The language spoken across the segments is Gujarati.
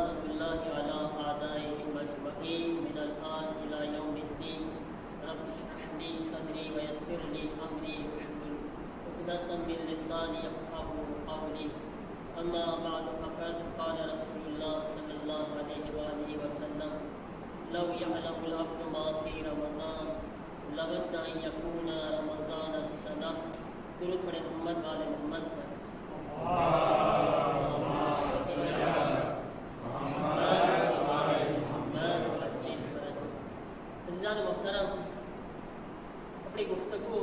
लानतुल्लाहि अला आदाइहिम अजमईन मिनल आन इला यौमिद्दीन। रब्बि इश्रह ली सदरी व यस्सिर ली अमरी वहलुल उक़दतम मिन लिसानी यफ़क़हू क़ौली। अम्मा बअद फ़क़द क़ाल रसूलुल्लाह सल्लल्लाहु अलैहि व आलिहि वसल्लम लौ यअलमुल अब्दु मा फ़ी रमज़ान लवद्दा अन यकूना रमज़ान अस्सनह। दुरूद पढ़े मोहम्मद वाले मोहम्मद पर। मोहतरम, अपनी गुफ्तगू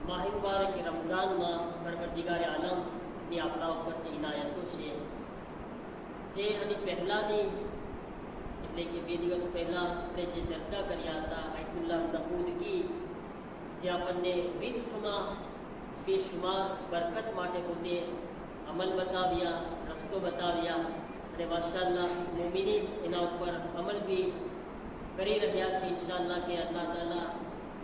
माह मुबारक रमज़ान में परवरदिगार आलम ની આપણા ઉપર જે ઇનાયતો છે જે આની પહેલાંની એટલે કે 2 દિવસ પહેલાં આપણે જે ચર્ચા કર્યા હતા આયતુલ્લાહ નહૂદકી જે આપણને રિસ્કમાં બેશુમાર બરકત માટે પોતે અમલ બતાવ્યા, રસ્તો બતાવ્યા અને માશાઅલ્લાહ મોમિની એના ઉપર અમલ બી કરી રહ્યા છે। ઇન્શાઅલ્લાહ કે અલ્લાહ તાલા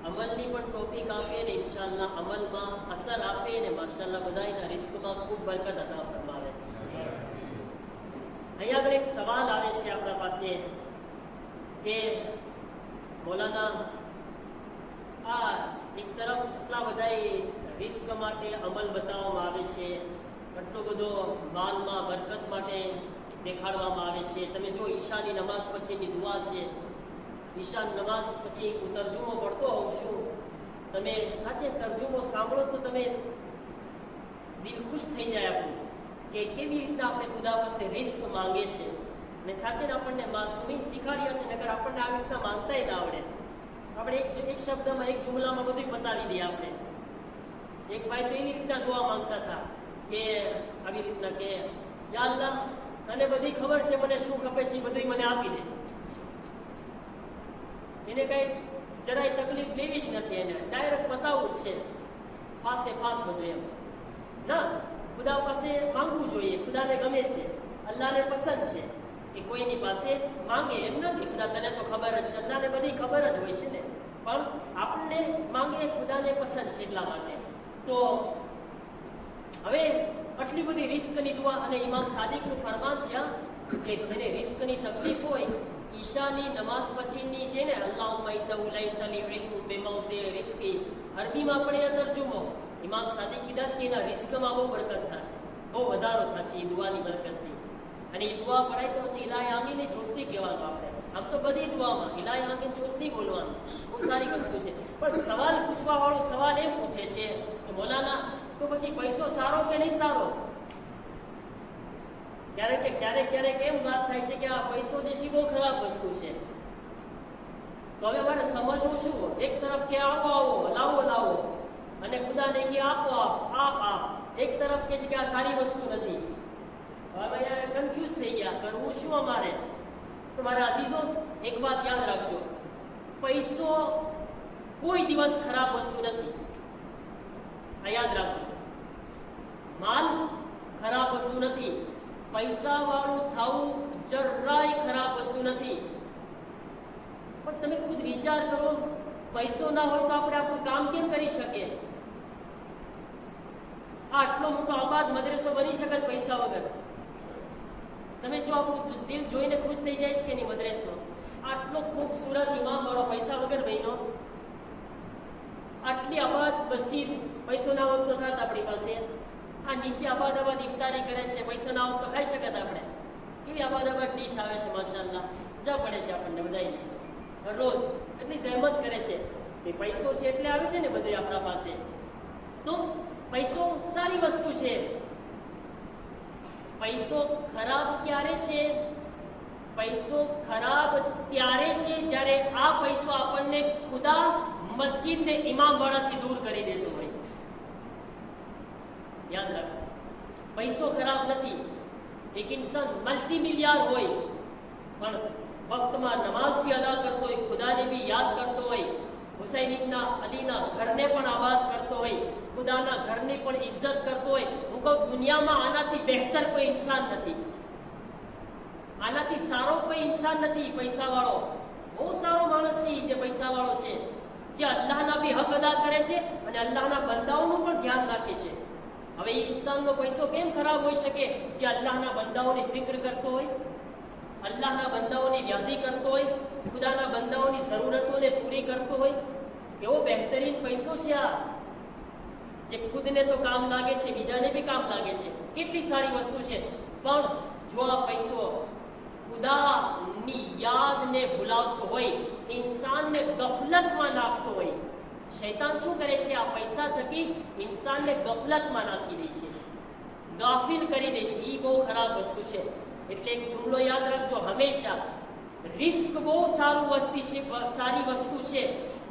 અમલની પણ તૌફીક આપે ને ઇન્શાઅલ્લાહ અમલમાં અસર આપે ને માશાઅલ્લાહ બધાના રિસ્કમાં ખૂબ બરકત અતા ફરમાવે। અહીંયા આગળ એક સવાલ આવે છે આપણા પાસે કે મૌલાના આ એક તરફ એટલા બધા રિસ્ક માટે અમલ બતાવવામાં આવે છે, એટલો બધો માલમાં બરકત માટે દેખાડવામાં આવે છે। તમે જો ઈશાની નમાઝ પછીની દુઆ છે, ઈશાન નમાઝ પછી હું તર્જુમો પડતો હોઉં છું, તમે સાચે તર્જુમો સાંભળો તો તમે દિલ ખુશ થઈ જાય આપણું કે કેવી રીતના આપણે ખુદા પાસે રિસ્ક માંગે છે અને સાચે આપણને માસૂમીન શીખાડ્યા છે, નકર આપણને આવી રીતના માંગતાય ના આવડે। આપણે એક શબ્દમાં એક જુમલામાં બધું બતાવી દઈએ। આપણે એક ભાઈ તો એવી રીતના દુઆ માંગતા હતા કે આવી રીતના કે યા અલ્લાહ તને બધી ખબર છે, મને શું ખપે છે બધું મને આપી દે। એને કઈ જરાય તકલીફ લેવી જ નથી, એને ડાયરેક્ટ બતાવવું જ છે, ફાસે ફાસ બધું એમ ના। ખુદા પાસે માંગવું જોઈએ, ખુદાને ગમે છે, અલ્લાહને પસંદ છે કે કોઈની પાસે માંગે એમ નથી। ખુદા તને તો ખબર જ છે, અલ્લાહને બધી ખબર જ હોય છે ને, પણ આપણને માંગે ખુદાને પસંદ છે એટલા માટે। તો હવે આટલી બધી રિસ્કની દુઆ અને ઇમામ સાદિકનું ફરમાન છે કે જેને રિસ્કની તકલીફ હોય ઈશાની નમાઝ પછીની છે ને અલ્લાहुम्मा इन्नहु लैसा ली इल्मुन बिमौज़ि रिज़्क़ी, અરબીમાં પણ એ તર્જુમો ઇમામ સાદિક કીધા છે કે એના રિસ્કમાં બહુ બરકત થશે, બહુ વધારો થશે એ દુઆની બરકતથી। અને એ દુઆ પડાય તો પછી ઇલાહી આમીન જોસ્તી કહેવાનું આપણે। આમ તો બધી દુઆમાં ઇલાહી આમીન જોસ્તી બોલવાનું બહુ સારી વસ્તુ છે, પણ સવાલ પૂછવા વાળો સવાલ એમ પૂછે છે કે મૌલાના તો પછી પૈસો સારો કે નહીં સારો? ક્યારેક એમ વાત થાય છે કે આ પૈસો જે છે બહુ ખરાબ વસ્તુ છે। તો હવે મારે સમજવું શું? એક તરફ કે આવો આવો લાવો લાવો અને ખુદાને કે આપો આપ, એક તરફ કે છે કે આ સારી વસ્તુ નથી। હવે યાર કન્ફ્યુઝ થઈ ગયા, કરવું શું અમારે? તો મારા અઝીઝો એક વાત યાદ રાખજો, પૈસો કોઈ દિવસ ખરાબ વસ્તુ નથી, આ યાદ રાખજો। માલ ખરાબ વસ્તુ નથી, પૈસા વાળું થવું જરાય ખરાબ વસ્તુ નથી। પણ તમે ખુદ વિચાર કરો, પૈસો ના હોય તો આપણે આપણું કામ કેમ કરી શકીએ? આટલો મોટો આબાદ મદ્રેસો બની શકે પૈસા વગર? તમે જો આપણું દિલ જોઈને ખુશ થઈ જાય છે કે નહીં? મદ્રેસો આટલો ખૂબસૂરત ઇમામ વાળો પૈસા વગર બન્યો, આટલી આબાદ મસ્જિદ પૈસો ના હોત તો થાત આપણી પાસે। આ નીચે આબાદ ઇફતારી કરે છે, પૈસા ના હોત તો ખાઈ શકત આપણે? કેવી આબાદ ડીશ આવે છે માશાઅલ્લાહ, મજા પડે છે આપણને બધાને રોજ, એટલી જહેમત કરે છે એ પૈસો છે એટલે આવે છે ને બધું આપણા પાસે। તો પૈસો સારી વસ્તુ છે। પૈસો ખરાબ ક્યારે છે? પૈસો ખરાબ ત્યારે છે જ્યારે આ પૈસો આપણને ખુદા મસ્જિદ ને ઇમામ વાળાથી દૂર કરી દેતો હોય। યાદ રાખો, પૈસો ખરાબ નથી। એક ઇન્સાન મલ્ટી મિલિયર હોય પણ વક્તમાં નમાઝ બી અદા કરતો હોય, ખુદાને બી યાદ કરતો હોય, હુસૈન ઇબ્ન અલીના ઘરને પણ આબાદ કરતો હોય, ખુદાના ઘરની પણ ઇજ્જત કરતો હોય। હું કહું દુનિયામાં આનાથી બહેતર કોઈ ઇન્સાન નથી, આનાથી સારો કોઈ ઇન્સાન નથી પૈસા વાળો। બહુ સારો માણસ છે જે પૈસા વાળો છે, જે અલ્લાહના બી હક અદા કરે છે અને અલ્લાહના બંદાઓનું પણ ધ્યાન રાખે છે। હવે એ ઇન્સાનનો પૈસો કેમ ખરાબ હોઈ શકે જે અલ્લાહના બંદાઓની ફિક્ર કરતો હોય? યાદી કરતો હોય, ખુદાના બંદાઓની જરૂરતોને પૂરી કરતો હોય, એવો બહેતરીન પૈસો છે આ, જે ખુદને તો કામ લાગે છે, બીજાને બી કામ લાગે છે. કેટલી સારી વસ્તુ છે. પણ જો આ પૈસો ખુદાની યાદને ભૂલાવતો હોય, ઇન્સાનને ગફલતમાં નાખતો હોય, શૈતાન શું કરે છે? આ પૈસા થકી ઇન્સાનને ગફલતમાં નાખી દે છે, ગાફિલ કરી દે છે. એ બહુ ખરાબ વસ્તુ છે. એટલે એક જુમલો યાદ રાખજો હંમેશા, રિસ્ક બહુ સારી વસ્તુ છે,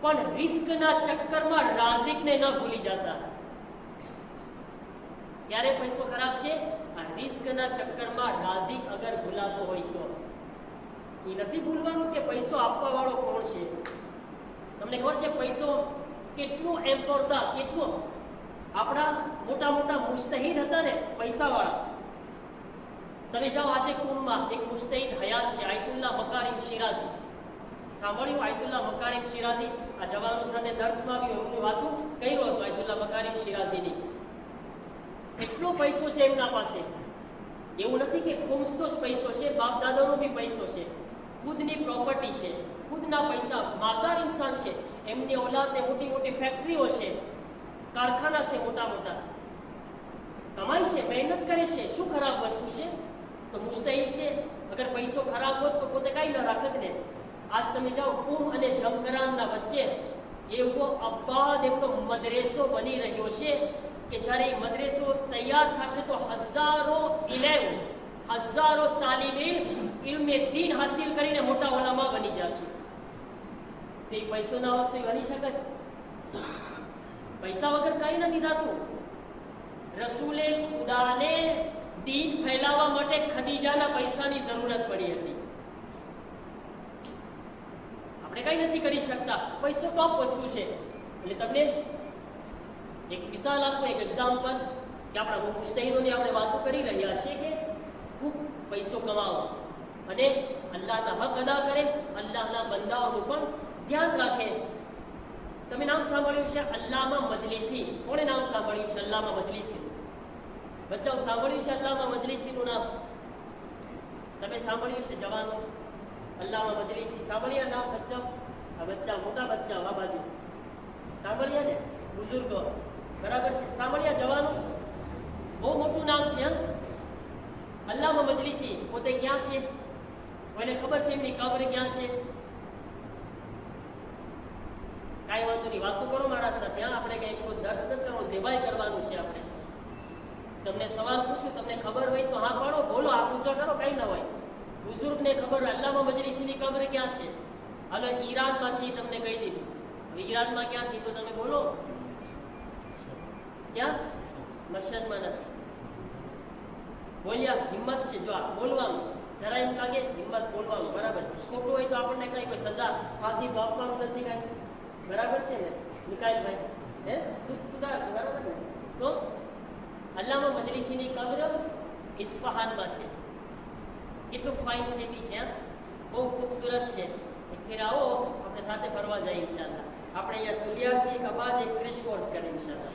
પણ રિસ્કના ચક્કરમાં રાઝિકને ન ભૂલી જતા. ક્યારે પૈસો ખરાબ છે? આ રિસ્કના ચક્કરમાં રાઝિક અગર ભૂલાતો હોય તો. એ નથી ભૂલવાનું કે પૈસો આપવા વાળો કોણ છે. તમને ખબર છે પૈસો કેટલું એમ્પોર્ટા, કેટલું આપણા મોટા મોટા મુસ્તહીદ હતા ને પૈસાવાળા. તમે જાઓ આજે કુમમાં એક મુસ્તહીદ હયાત છે, આયતુલ્લાહ મકારીમ શિરાઝી. સાંભળ્યું? આયતુલ્લાહ મકારીમ શિરાઝી આ જવાનો સાથે દર્શમાં બી એમની વાતો કર્યો હતો. આયતુલ્લાહ મકારીમ શિરાઝીની એટલો પૈસો છે એમના પાસે. એવું નથી કે ખુમસનો જ પૈસો છે, બાપ દાદાનો બી પૈસો છે, ખુદની પ્રોપર્ટી છે, ખુદના પૈસા, માલદાર ઇન્સાન છે. એમની ઓલાદને મોટી મોટી ફેક્ટરીઓ છે, કારખાના છે, મોટા મોટા કમાય છે, મહેનત કરે છે. શું ખરાબ વસ્તુ છે? તો મુસ્તહીદ છે. અગર પૈસો ખરાબ હોત તો પોતે કઈ ન રાખત ને. આજ તમે જાઓ કુમ અને જમકરાનના વચ્ચે એવો અબાદ એમનો મદરેસો બની રહ્યો છે કે જ્યારે મદરેસો તૈયાર થશે તો હજારો તાલીબે ઇલ્મે દીન હાસિલ કરીને મોટા ઓલામા બની જશે. તો એ પૈસો ના હોત તો એ બની શકત? પૈસા વગર કઈ નથી થતું. રસૂલે ખુદાને દીન ફેલાવવા માટે ખદીજાના પૈસાની જરૂરત પડી હતી. આપણે કઈ નથી કરી શકતા. પૈસો ટોપ વસ્તુ છે. એટલે તમને એક મિસાલ આપો, એક એક્ઝામ્પલ, કે આપણા મુસ્તહીદોની આપણે વાતો કરી રહ્યા છીએ કે ખૂબ પૈસો કમાવો અને અલ્લાહના હક અદા કરે, અલ્લાહના બંદાઓનું પણ ધ્યાન રાખે. તમે નામ સાંભળ્યું છે અલ્લામા મજલિસી? કોણે નામ સાંભળ્યું છે અલ્લામા મજલિસી? બચ્ચાઓ સાંભળ્યું છે અલ્લામા મજલિસીનું નામ? તમે સાંભળ્યું છે જવાનો અલ્લામા મજલિસી? સાંભળ્યા નામ બચ્ચાઓ? આ બચ્ચા, મોટા બચ્ચા આ બાજુ સાંભળ્યા ને? બુઝુર્ગો બરાબર છે, સાંભળ્યા જવાનો? બહુ મોટું નામ છે. અલ્લામા મજલિસી પોતે ક્યાં છે? કોઈને ખબર છે એમની કબ્ર ક્યાં છે? કાંઈ વાંધો નહીં, વાતો કરો મારા સાથે. આપણે કઈ કોઈ દર્શ નથી કરવાનું, જેવાય કરવાનું છે. આપણે તમને સવાલ પૂછું, તમને ખબર હોય તો હા પાડો, બોલો, આ પૂછો કરો, કઈ ના હોય. બુઝુર્ગને ખબર હોય અલ્લામા મજલિસીની કબ્ર ક્યાં છે? હાલો ઈરાનમાં છે, તમને કહી દીધું. હવે ઈરાનમાં ક્યાં છે તો તમે બોલો. ક્યાં? મશહદમાં નથી. બોલ્યા? હિંમત છે. જો આ બોલવાનું જરા એમ લાગે હિંમત બોલવાનું, બરાબર. ખોટું હોય તો આપણને કઈ કોઈ સજા, ફાંસી તો આપવાનું નથી કઈ, બરાબર છે ને નિકાયલભાઈ? હે સુધારશે, બરાબર ને? તો અલ્લામા મજલિસીની કબ્ર ઇસ્ફહાનમાં છે. કેટલું ફાઇન સિટી છે, બહુ ખૂબસૂરત છે. એક ફેર આવો, આપણે સાથે ફરવા જઈએ ઇન્શાલ્લાહ. આપણે અહીંયા તુલિયાથી કબાદ એક ક્રેશ કોર્સ કરીએ ઇન્શાલ્લાહ,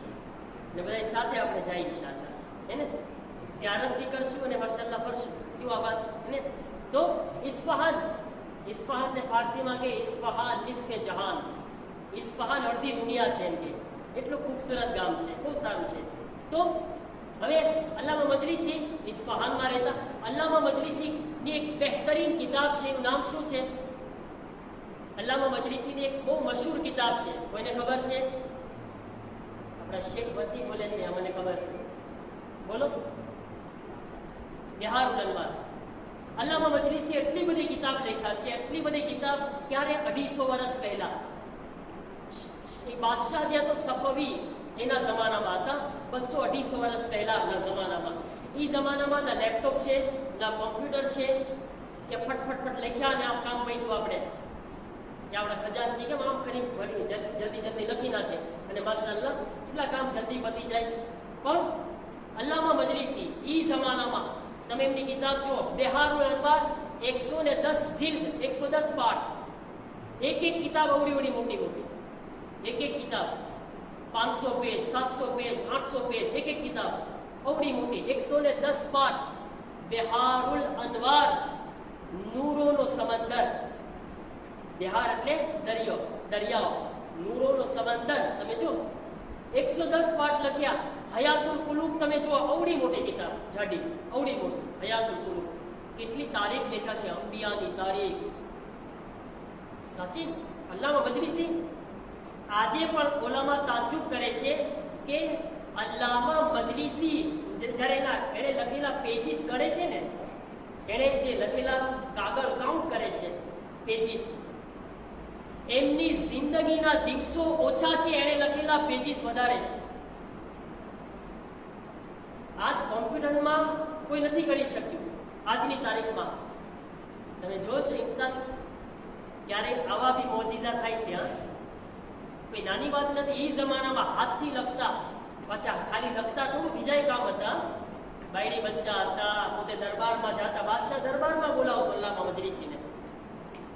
ને બધા સાથે આપણે જઈએ ઇન્શાલ્લાહ, હે ને? ઝિયારત બી કરશું અને માશાલ્લાહ ફરશું. કેવું આ વાત ને? તો ઇસ્ફહાન, ઇસ્ફહાનને ફારસીમાં કે ઇસ્ફહાન નિસ્ફે જહાન, ઇસ્ફહાન અડધી દુનિયા છે એમ કે. એટલું ખૂબસૂરત ગામ છે, બહુ સારું છે. તો હવે અલ્લામા મજલિસી ઇસ્ફહાનમાં રહેતા. અલ્લામા મજલિસીની એક બહેતરીન કિતાબ છે, એનું નામ શું છે? અલ્લામા મજલિસીની એક બહુ મશહૂર કિતાબ છે. કોઈને ખબર છે? આપણા શેખ વસી બોલે છે, મને ખબર છે. બોલો. બિહારુલ અનવાર. અલ્લામા મજલિસી એટલી બધી કિતાબ લખ્યા છે, એટલી બધી કિતાબ. ક્યારે? 250 વર્ષ પહેલા. એ બાદશાહ જે હતો સફવી, એના જમાનામાં હતા. 200-250 વર્ષ પહેલાના જમાનામાં. એ જમાનામાં ના લેપટોપ છે, ના કોમ્પ્યુટર છે, કે ફટફટ લખ્યા અને આમ કામ પડ્યું. આપણે કે આપણા ખજાનચી કેમ આમ કરી જલ્દી લખી નાખે અને માશાઅલ્લાહ કેટલા કામ જલ્દી પતી જાય. પણ અલ્લામા મજલિસી એ જમાનામાં તમે એમની કિતાબ જુઓ, બિહારુલ અનવાર, 110 જિલ્દ, 110 પાઠ. એક કિતાબ અવડી મોટી મોટી, એક કિતાબ 500 પેજ, 700 પેજ, 800 પેજ, એક કિતાબ અવડી મોટી, 110 પાઠ. બિહારુલ અનવાર, નૂરોનો સમંદર. બિહાર એટલે દરિયો, દરિયાઓ, નૂરોનો સમંદર. તમે જો 110 પાઠ લખ્યા. હયાતુલ કુલુબ તમે જો, અવડી મોટી કિતાબ, જાડી, અવડી મોટી હયાતુલ કુલુબ. કેટલી તારીખ લખ્યા છે, અંબિયાની તારીખ. સાચી. અલ્લામા મજલિસી આજે પણ ઓલામાં તાજુબ કરે છે કે અલ્લામા મજલિસી જ્યારે એણે લખેલા પેજીસ ગણે છે ને, એણે જે લખેલા કાગળ કાઉન્ટ કરે છે પેજીસ, એમની જિંદગીના દિવસો ઓછા છે, એણે લખેલા પેજીસ વધારે છે. આજ કોમ્પ્યુટરમાં કોઈ નથી કરી શક્યું આજની તારીખમાં. તમે જોયો છો ઇન્સાન ક્યારેક આવા બી મોજીઝા થાય છે. હા, કોઈ નાની વાત નથી. એ જમાનામાં હાથથી લખતા, પાછા ખાલી લખતા થોડું બીજા કામ હતા. બાયડી બચ્ચા હતા, પોતે દરબારમાં જતા, બાદશાહ દરબારમાં બોલાવતો અલ્લામા મજલિસીને.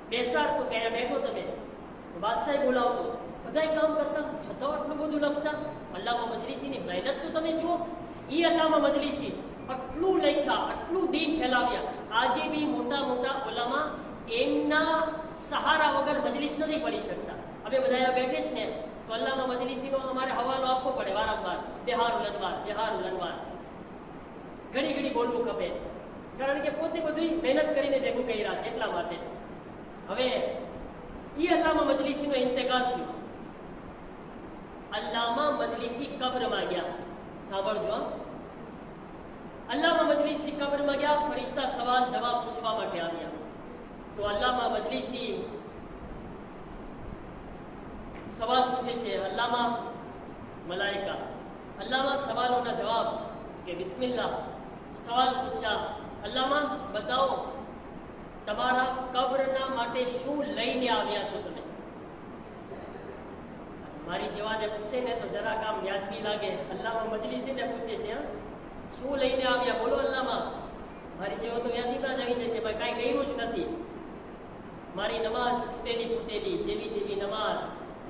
બેસાડતો કે અહીંયા બેઠો તમે, બાદશાહ બોલાવતો, બધા કામ કરતા, છતાં આટલું બધું લખતા. અલ્લામા મજલિસીની મહેનત તો તમે જુઓ. એ અલ્લામા મજલિસી આટલું લખ્યા, આટલું દીન ફેલાવ્યા. આજે બી મોટા મોટા ઓલામાં એમના સહારા વગર મજલિસ નથી પડી શકતા. હવે બધા બેઠે છે ને, તો અલ્લામા મજલિસીનો અમારે હવાલો આપવો પડે વારંવાર. બિહારુલ અનવાર, બિહારુલ અનવાર. ઘણી ઘણી બોલવું ખપે, કારણ કે પોતે બધું મહેનત કરીને ભેગું કર્યા છે એટલા માટે. હવે એ અલ્લામા મજલિસીનો ઇંતકાલ થયો. અલ્લામા મજલિસી કબ્રમાં ગયા. સાંભળજો, અલ્લામા મજલિસી કબ્રમાં ગયા. ફરિશ્તા સવાલ જવાબ પૂછવા માટે આવ્યા. તો અલ્લામા મજલિસી સવાલ પૂછે છે. અલ્લામા મલાઈકા, અલ્લામા સવાલોના જવાબ કે બિસ્મિલ્લાહ. સવાલ પૂછ્યા, અલ્લામા બતાવો તમારા કબ્રના માટે શું લઈને આવ્યા છો તમે? મારી જેવાને પૂછે ને તો જરા કામ વ્યાજબી લાગે. અલ્લામા મજલિસીને પૂછે છે, શું લઈને આવ્યા બોલો અલ્લામા. મારી જેવો તો વ્યાજબી ના જ આવી જાય કે ભાઈ કાંઈ કર્યું જ નથી. મારી નમાઝ તૂટેલી ફૂટેલી, જેવી તેવી નમાઝ,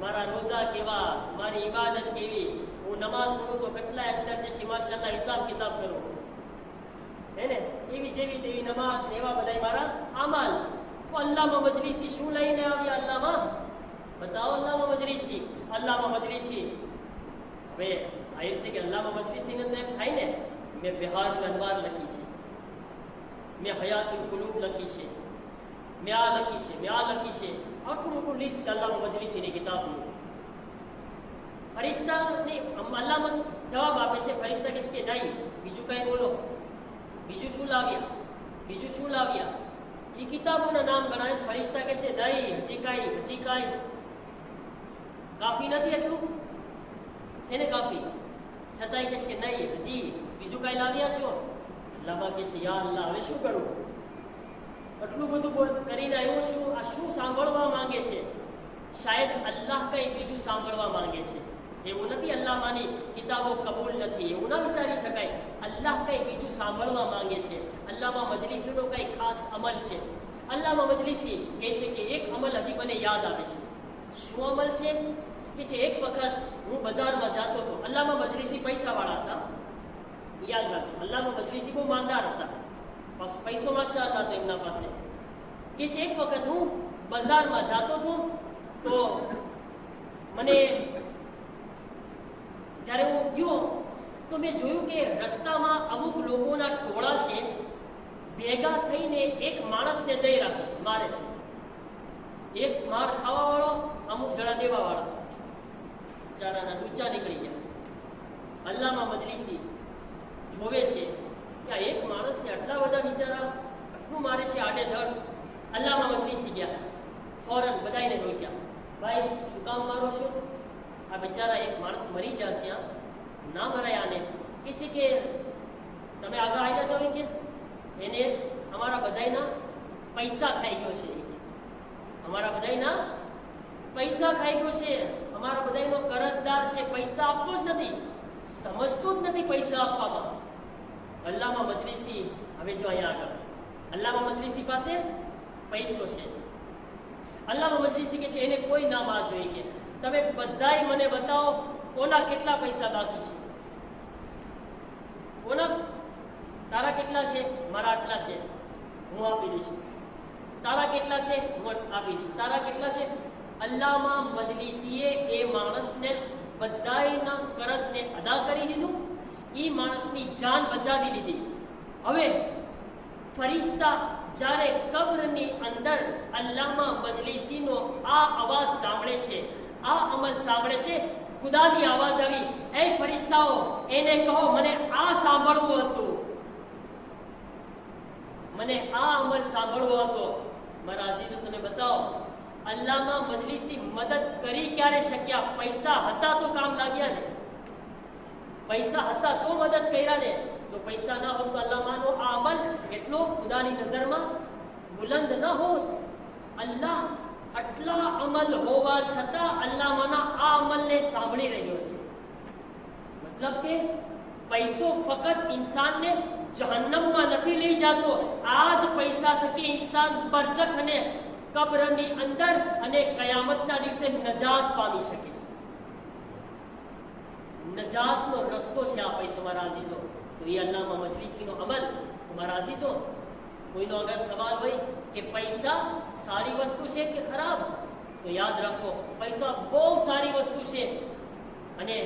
મારા રોઝા કેવા, મારી ઇબાદત કેવી, હું નમાઝ પઢું તો કેટલા અંદર છે માશાઅલ્લાહ હિસાબ કિતાબ કરો હે ને, એવી જેવી તેવી નમાઝ, એવા બધા મારા આમાલ. તો અલ્લામા મજલિસી શું લઈને આવ્યા? અલ્લામા બતાવો. અલ્લામા મજલિસી, અલ્લામા મજલિસી. હવે જાહેર છે કે અલ્લામા મજલિસીને તો એમ થાય ને, મેં બિહારુલ અનવાર લખી છે, મેં હયાતુલ કુલુબ લખી છે, મેં આ લખી છે, મેં આ લખી છે. આટલું મોટું લિસ્ટ છે અલ્લામા મજલિસીની કિતાબનું. ફરિશ્તાને અલ્લામા જવાબ આપે છે. ફરિશ્તા કહે છે કે નહીં, બીજું કઈ બોલો, બીજું શું લાવ્યા, બીજું શું લાવ્યા? એ કિતાબોના નામ ગણાય. ફરિશ્તા કહે છે નહીં, હજી કાંઈ કાફી નથી, એટલું છે ને કાફી. છતાંય કહે છે કે નહીં, હજી બીજું કાંઈ લાવ્યા છો? અલ્લામા કહે છે યા અલ્લાહ, હવે શું કરું? આટલું બધું કરીને આવ્યો છું, આ શું સાંભળવા માંગે છે? શાયદ અલ્લાહ કંઈ બીજું સાંભળવા માંગે છે. એવું નથી અલ્લામાની કિતાબો કબૂલ નથી, એવું ના વિચારી શકાય. અલ્લાહ કંઈ બીજું સાંભળવા માંગે છે. અલ્લામા મજલિસીનો કંઈ ખાસ અમલ છે. અલ્લામા મજલિસી કહે છે કે એક અમલ હજી મને યાદ આવે છે. શું અમલ છે? કે છે એક વખત હું બજારમાં જતો હતો. અલ્લામા મજલિસી પૈસાવાળા હતા, યાદ રાખજો. અલ્લામા મજલિસી બહુ માંદાર હતા, પૈસો માશાઅલ્લાહ હતો એમના પાસે. કે છે એક વખત હું બજારમાં જતો હતો, તો મને જ્યારે હું ગયો તો મેં જોયું કે રસ્તામાં અમુક લોકોના ટોળા છે, ભેગા થઈને એક માણસને દઈ રાખે છે, મારે છે. એક માર ખાવાવાળો, અમુક જણા દેવાવાળા. બિચારાના ડૂચા નીકળી ગયા. અલ્લામા મજલિસી જોવે છે કે આ એક માણસને આટલા બધા બિચારા આટલું મારે છે આડેધડ. અલ્લામા મજલિસી ગયા, ફોરન બધાને રોક્યા. ભાઈ શું કામ મારો છો? આ બિચારા એક માણસ મરી જશે, ના મરાય આને. કે છે કે તમે આગળ આવી જાઓ કે એને અમારા બધાના પૈસા ખાઈ ગયો છે, અમારા બધાના પૈસા ખાઈ ગયો છે, અમારા બધાનો કરજદાર છે, પૈસા આપતો જ નથી, સમજતો જ નથી પૈસા આપવામાં. અલ્લામા મજલિસી હવે જો અહીંયા આગળ અલ્લામા મજલિસી પાસે પૈસો છે. અલ્લામા મજલિસી કે છે એને કોઈ ના માર જોઈએ કે તમે બધાય મને બતાવો કોના કેટલા પૈસા બાકી છે. કોના તારા કેટલા છે? મારા આટલા છે, હું આપી દઈશ. તારા કેટલા છે? હું આપી દઈશ. તારા કેટલા છે? અલ્લામા મજલિસીએ એ માણસને બધાયના કરજને અદા કરી દીધું, એ માણસની જાન બચાવી લીધી. હવે ફરિશ્તા જ્યારે કબ્રની અંદર અલ્લામા મજલિસીનો આ અવાજ સાંભળે છે, આ અમલ સાંભળે છે, ખુદાની આવાજ આવી, એ ફરિશ્તાઓ એને કહો મને આ સાંભળવું હતું, મને આ અમલ સાંભળવો હતો. મારા અઝીઝો તમે બતાવો, અલ્લામા મજલિસી મદદ કરી ક્યારે શક્યા? પૈસા હતા તો કામ લાગ્યા ને, પૈસા હતા તો મદદ કર્યા ને. જો પૈસા ના હોત તો અલ્લામાનો આ અમલ એટલો ખુદાની નજરમાં બુલંદ ન હોત. અલ્લાહ આટલા અમલ હોવા છતાં અલ્લામાના આ અમલને સાંભળી રહ્યો છે. મતલબ કે પૈસો ફક્ત ઇન્સાનને જહન્નમમાં નથી લઈ જતો, આ જ પૈસા થકી ઇન્સાન બરઝખ અને કબ્રની અંદર અને કયામતના દિવસે નજાત પામી શકે છે. નજાતનો રસ્તો છે આ પૈસો મારા અઝીઝો. તો એ અલ્લામા મજલિસીનો અમલ. મારા અઝીઝો, કોઈનો અગર સવાલ હોય કે પૈસા સારી વસ્તુ છે કે ખરાબ, તો યાદ રાખો પૈસા બહુ સારી વસ્તુ છે. અને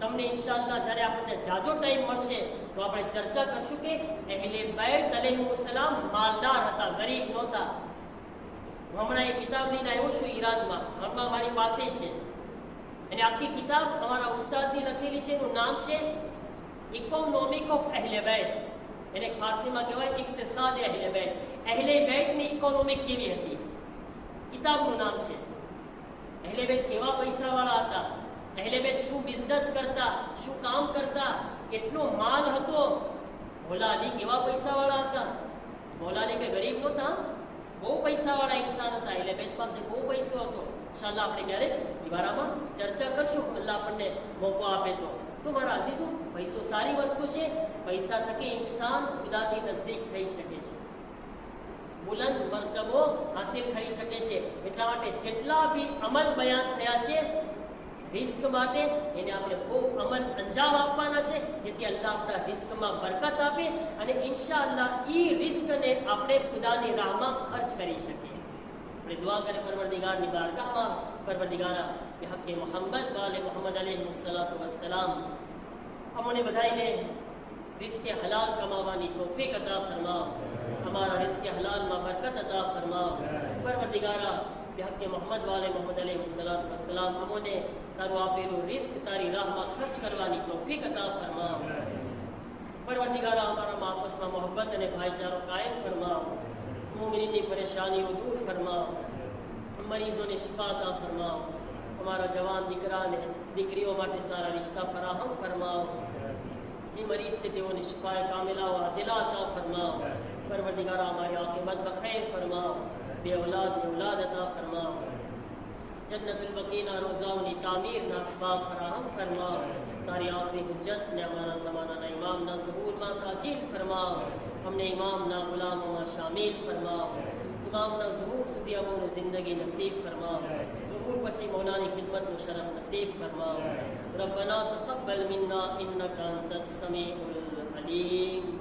તમને ઇન્શાઅલ્લાહ જ્યારે આપણને જાજો ટાઈમ મળશે તો આપણે ચર્ચા કરશું કે અહેલે બૈત અલૈહિસ્સલામ માલદાર હતા, ગરીબ નહોતા. હમણાં એ કિતાબ લઈને આવ્યો છું ઈરાનમાં, હમણાં મારી પાસે છે. અને આખી કિતાબ અમારા ઉસ્તાદની લખેલી છે. એનું નામ છે ઇકોનોમિક ઓફ અહેલે બૈત. એને ફારસીમાં કહેવાય ઇક્તિસાદ અહેલે બૈત. અહેલે બૈતની ઇકોનોમિક કેવી હતી, કિતાબનું નામ છે. અહેલે બૈત કેવા પૈસાવાળા હતા, અહેલે બૈત શું બિઝનેસ કરતા, શું કામ કરતા, કેટલો માલ હતો. મૌલા અલી કેવા પૈસાવાળા હતા. મૌલા અલી કે ગરીબ નહોતા, બહુ પૈસાવાળા ઇન્સાન હતા. અહેલે બૈત પાસે બહુ પૈસો હતો. ઇન્શાઅલ્લાહ આપણે ક્યારેક નિવારામાં ચર્ચા કરશું, અલ્લાહ આપણને મોકો આપે તો. તો મારા અઝીઝો, પૈસો સારી વસ્તુ છે. પૈસા થકી ઇન્સાન ખુદાથી નજદીક થઈ શકે છે, બુલંદ મર્તબો હાસિલ કરી શકે છે. એટલા માટે જેટલા બી અમલ બયાન થયા છે રિસ્ક માટે, એને આપણે બહુ અમલ અંજામ આપવાના છે, જેથી અલ્લાહ આપણા રિસ્કમાં બરકત આપે અને ઇન્શાઅલ્લાહ ઈ રિસ્કને આપણે ખુદાની રાહમાં ખર્ચ કરી શકીએ. આપણે દુઆ કરે પરવરદિગારની બારગાહમાં, પરવરદિગારા કે હક્કે મોહમ્મદ વાલે મોહમ્મદ અલૈહિસ્સલાતુ વસ્સલામ અમને બધાઈને રિસ્કે હલાલ કમાવાની તૌફીક અતા ફરમાવ. हमारा रिज़्क़ हलाल में बरकत अता फरमा. परवरदिगारा बिहक़्क़े मोहम्मद वाले मोहम्मद अलैहिस्सलातु वस्सलाम हमने तारो आपेलो रिज़्क़ तारी राह में खर्च करवानी तौफीक अता फरमा. परवरदिगारा हमारा आपस में मोहब्बत और भाईचारो कायम फरमा. मोमिनीनी परेशानियों दूर फरमा. मरीजों ने शिफा अता फरमा. हमारा जवान दीकरा ने दीकरीओ माटे सारा रिश्ता फराहम फरमाओ. जे मरीज से तेओने शिफाए कामिला व आजिला अता फरमाओ. परवरदिगारा हमारी आक़िबत बखैर फरमाओ. बे औलाद अता फरमाओ. जन्नतुल बक़ीना रोज़ाओनी तामीर ना असबाब फराहम फरमाओ. तारी आखिरी हुज्जत ने हमारा ज़माना ना इमाम ना ज़हूर मा ताजील फरमाओ. हमने इमाम ना गुलामों में शामिल फरमाओ. इमाम ना ज़हूर सुदियामों ने ज़िंदगी नसीब फरमाओ. ज़हूर पची मौलानी खिदमत व शरफ नसीब फरमाओ. रब्बना तक़ब्बल मिन्ना इन्नका अंतस समीउल अलीम.